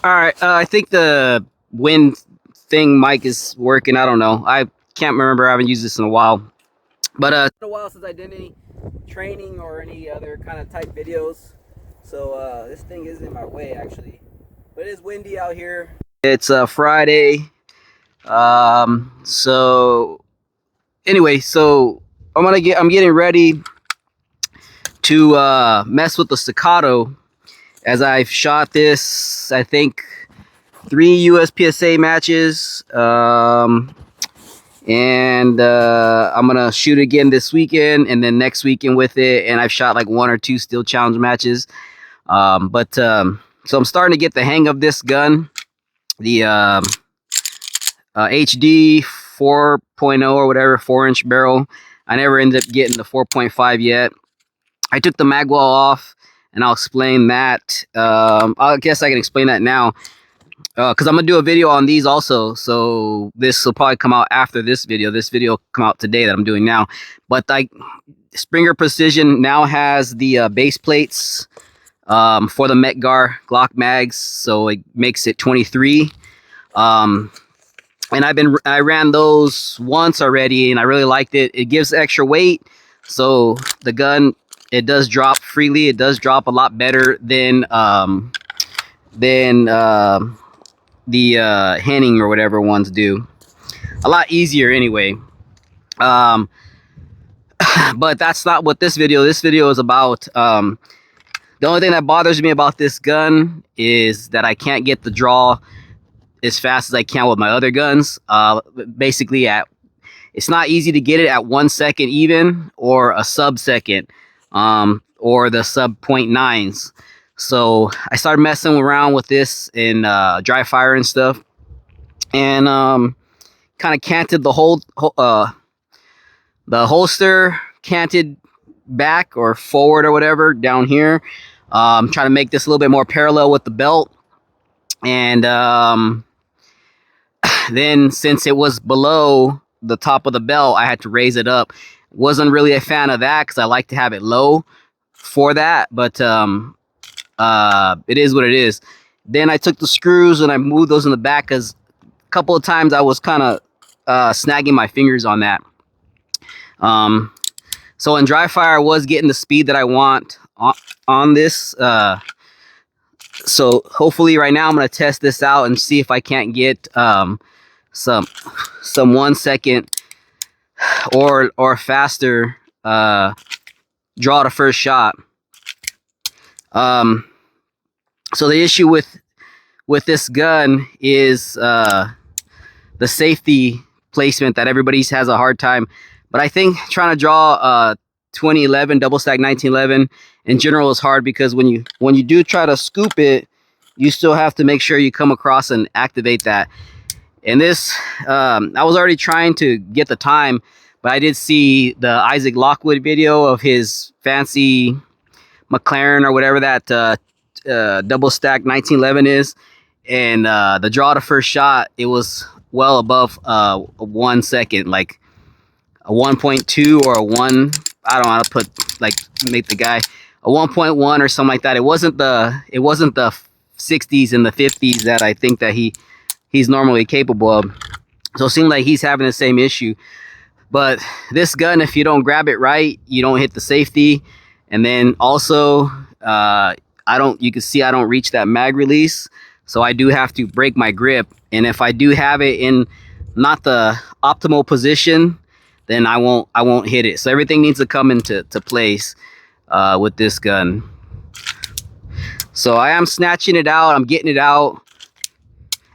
All right, I think the wind thing mic is working. I don't know. I can't remember. I haven't used this in a while. But it's been a while since I did any training or any other kind of type videos. So this thing is in my way actually. But it is windy out here. It's Friday. So anyway, so I'm getting ready to mess with the Staccato as I've shot this, I think 3 USPSA matches, and I'm gonna shoot again this weekend and then next weekend with it, and I've shot like 1 or 2 steel challenge matches, so I'm starting to get the hang of this gun, the HD 4.0 or whatever, 4-inch barrel. I never ended up getting the 4.5 yet. I took the magwell off, and I'll explain that. I guess I can explain that now, because I'm gonna do a video on these also. So this will probably come out after this video. This video will come out today that I'm doing now. But Springer Precision now has the base plates for the Metgar Glock mags, so it makes it 23. And I ran those once already, and I really liked it. It gives extra weight, so the gun, it does drop freely. It does drop a lot better than the Henning or whatever ones do. A lot easier anyway. But that's not what this video. This video is about. The only thing that bothers me about this gun is that I can't get the draw as fast as I can with my other guns. Basically, it's not easy to get it at 1 second even, or a sub-second, or the sub 0.9s. So I started messing around with this in dry fire and stuff, and kind of canted the holster canted back or forward or whatever down here. Trying to make this a little bit more parallel with the belt, and then since it was below the top of the belt, I had to raise it up. Wasn't really a fan of that because I like to have it low for that, but it is what it is. Then I took the screws and I moved those in the back because a couple of times I was kind of snagging my fingers on that. So in dry fire, I was getting the speed that I want on this. So hopefully right now I'm going to test this out and see if I can't get some 1 second or faster draw to first shot. So the issue with this gun is the safety placement that everybody has a hard time. But I think trying to draw 2011 double stack 1911 in general is hard, because when you do try to scoop it, you still have to make sure you come across and activate that. And this, I was already trying to get the time, but I did see the Isaac Lockwood video of his fancy McLaren or whatever that double stack 1911 is, and the draw to first shot, it was well above 1 second, like a 1.2 or a 1. I don't know how to put, like, make the guy a 1.1 or something like that. It wasn't the 60s and the 50s that I think that he's normally capable of. So it seems like he's having the same issue. But this gun, if you don't grab it right, you don't hit the safety. And then also, you can see I don't reach that mag release. So I do have to break my grip. And if I do have it in not the optimal position, then I won't hit it. So everything needs to come into place with this gun. So I am snatching it out. I'm getting it out.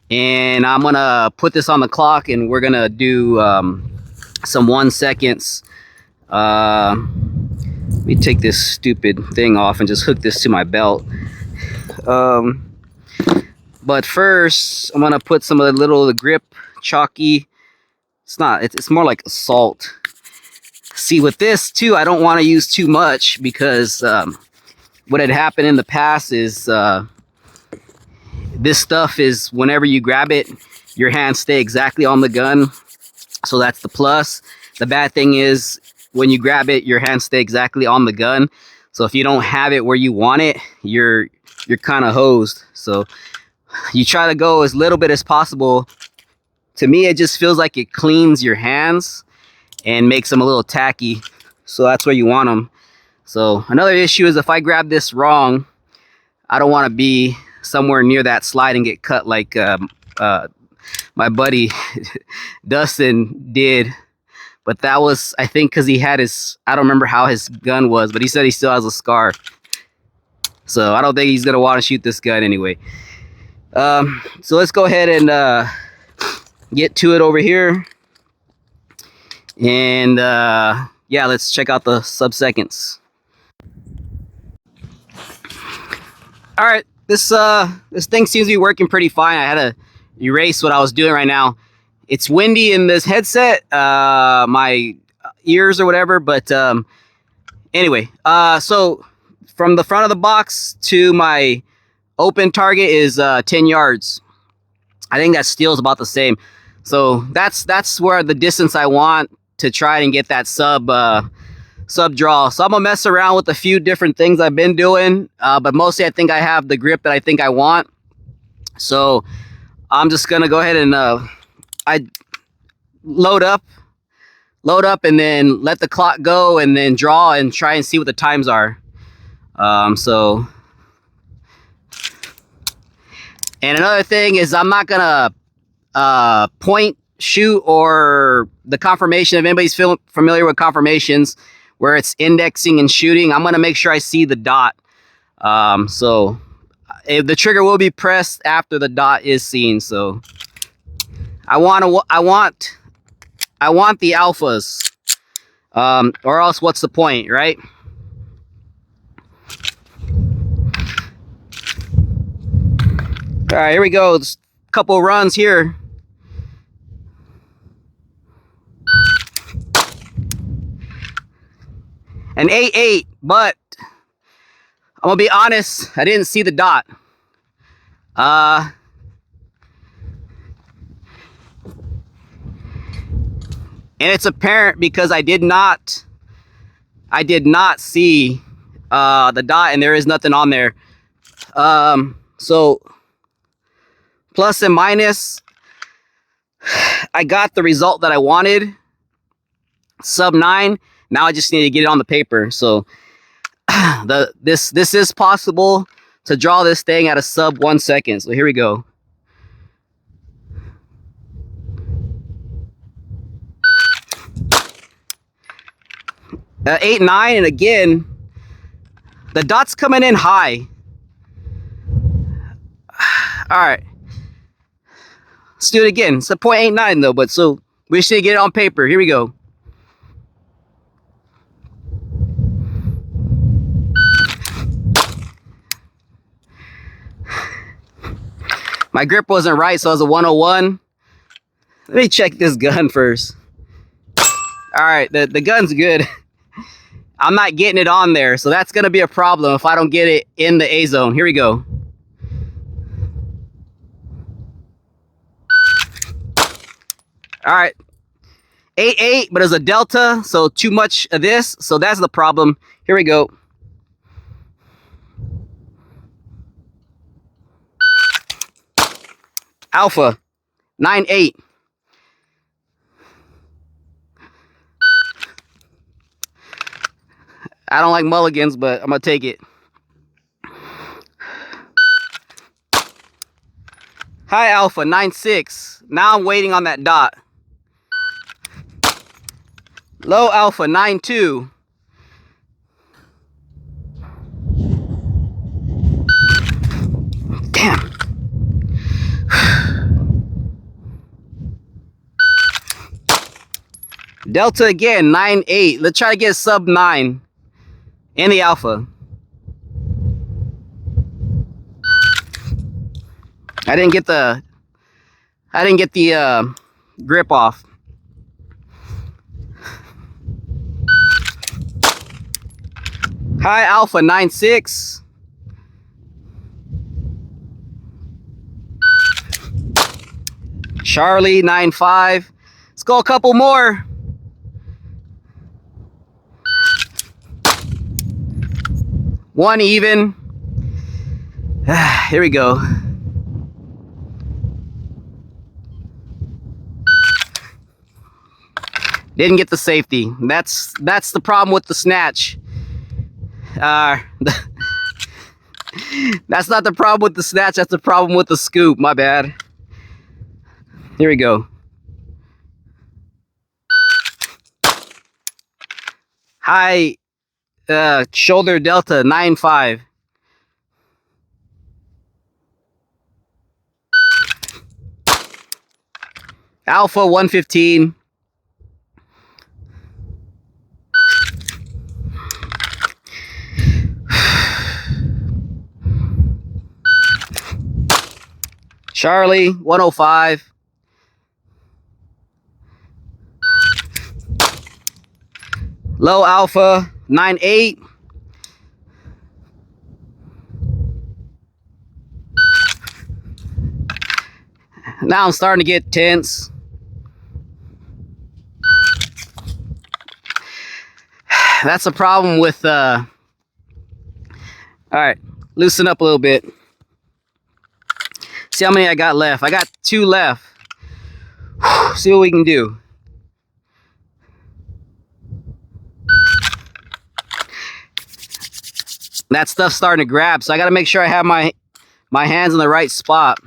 And I'm going to put this on the clock, and we're going to do some 1 seconds. Let me take this stupid thing off and just hook this to my belt. But first, I'm going to put some of the grip chalky. It's more like salt. See, with this too, I don't want to use too much, because what had happened in the past is this stuff is, whenever you grab it, your hands stay exactly on the gun. So that's the plus. The bad thing is, when you grab it, your hands stay exactly on the gun. So if you don't have it where you want it, you're kind of hosed. So you try to go as little bit as possible. To me, it just feels like it cleans your hands and makes them a little tacky. So that's where you want them. So another issue is if I grab this wrong, I don't want to be somewhere near that slide and get cut like my buddy Dustin did. But that was, I think, because he had his, I don't remember how his gun was, but he said he still has a scar. So I don't think he's going to want to shoot this gun anyway. So let's go ahead and get to it over here. And yeah, let's check out the sub-seconds. All right, this thing seems to be working pretty fine. I had to erase what I was doing right now. It's windy in this headset, my ears or whatever, but anyway, so from the front of the box to my open target is 10 yards. I think that steel is about the same. So that's where the distance I want to try and get that sub draw. So I'm gonna mess around with a few different things I've been doing, but mostly I think I have the grip that I think I want. So I'm just gonna go ahead and I load up and then let the clock go and then draw and try and see what the times are. So, and another thing is I'm not gonna point shoot or the confirmation. If anybody's familiar with confirmations where it's indexing and shooting, I'm gonna make sure I see the dot. So if the trigger will be pressed after the dot is seen. So I want the alphas, or else what's the point, right? All right, here we go. Just a couple runs here. An 8-8, but I'm gonna be honest, I didn't see the dot. And it's apparent because I did not see the dot, and there is nothing on there. So plus and minus, I got the result that I wanted, sub 9. Now I just need to get it on the paper. So this is possible to draw this thing at a sub 1 second. So here we go. At 8-9, and again, the dot's coming in high. All right, let's do it again. It's a 0.89 though, but so we should get it on paper. Here we go. My grip wasn't right, so it was a 101. Let me check this gun first. All right, the gun's good. I'm not getting it on there, so that's gonna be a problem if I don't get it in the A zone. Here we go. All right, 8-8, but it's a delta, so too much of this, so that's the problem. Here we go. Alpha, 9-8. I don't like mulligans, but I'm gonna take it. High Alpha, 9-6. Now I'm waiting on that dot. Low Alpha, 9-2. Damn. Delta again, 9-8. Let's try to get sub 9 in the alpha. I didn't get the grip off. High Alpha, 9-6. Charlie, 9-5. Let's go a couple more. One even. Here we go. Didn't get the safety. That's the problem with the snatch. That's not the problem with the snatch. That's the problem with the scoop. My bad. Here we go. High shoulder delta 9.5. Alpha 115. Charlie 105. Low alpha 9.8. Now I'm starting to get tense. That's a problem with all right, loosen up a little bit. See how many I got left. I got 2 left. See what we can do. That stuff's starting to grab, so I got to make sure I have my hands in the right spot.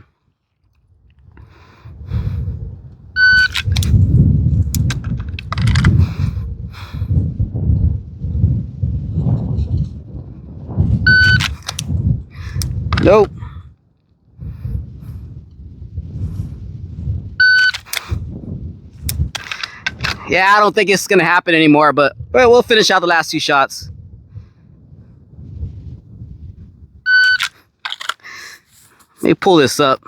Nope. Yeah, I don't think it's gonna happen anymore, but we'll finish out the last 2 shots. Let me pull this up.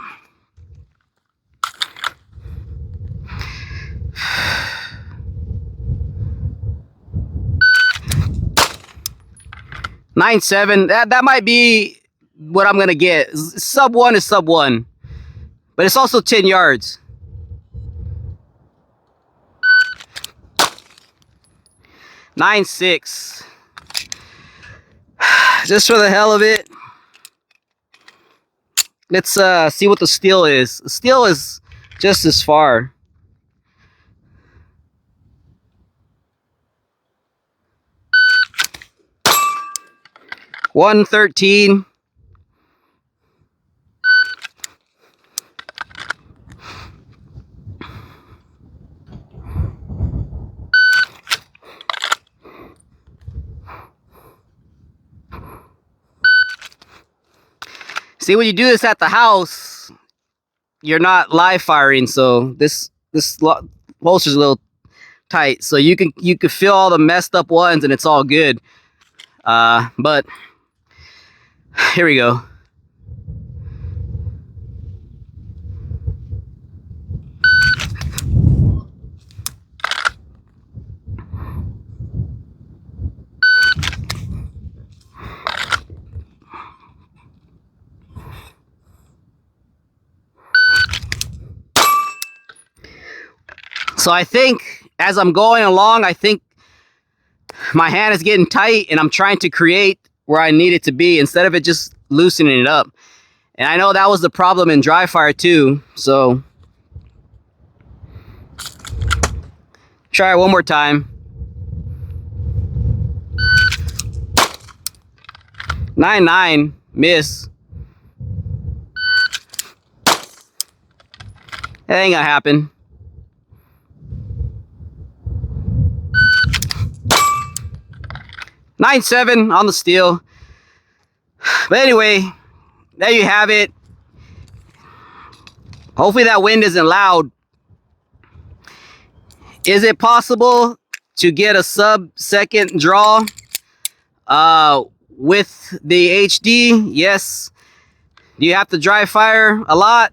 $9.7. That might be what I'm gonna get. Sub 1 is sub 1, but it's also 10 yards. $9.6. Just for the hell of it. Let's see what the steel is. The steel is just as far. $113. See, when you do this at the house, you're not live firing, so this holster's a little tight, so you can feel all the messed up ones, and it's all good. But here we go. So I think as I'm going along, I think my hand is getting tight and I'm trying to create where I need it to be instead of it just loosening it up. And I know that was the problem in dry fire too. So try it one more time. 9.9, miss. That ain't gonna happen. $9.7 on the steel. But anyway, there you have it. Hopefully that wind isn't loud. Is it possible to get a sub-second draw with the HD? Yes. Do you have to dry fire a lot?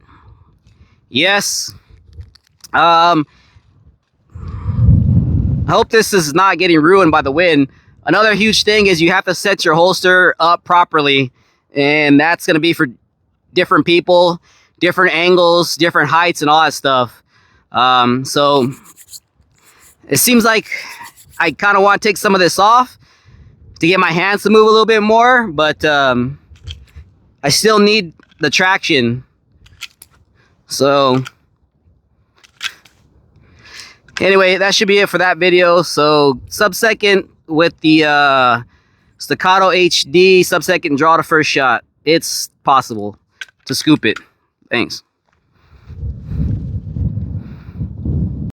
Yes. I hope this is not getting ruined by the wind. Another huge thing is you have to set your holster up properly, and that's going to be for different people, different angles, different heights, and all that stuff. So it seems like I kind of want to take some of this off to get my hands to move a little bit more, but I still need the traction. So Anyway, that should be it for that video. So sub-second with the Staccato HD, sub-second draw the first shot. It's possible to scoop it. Thanks.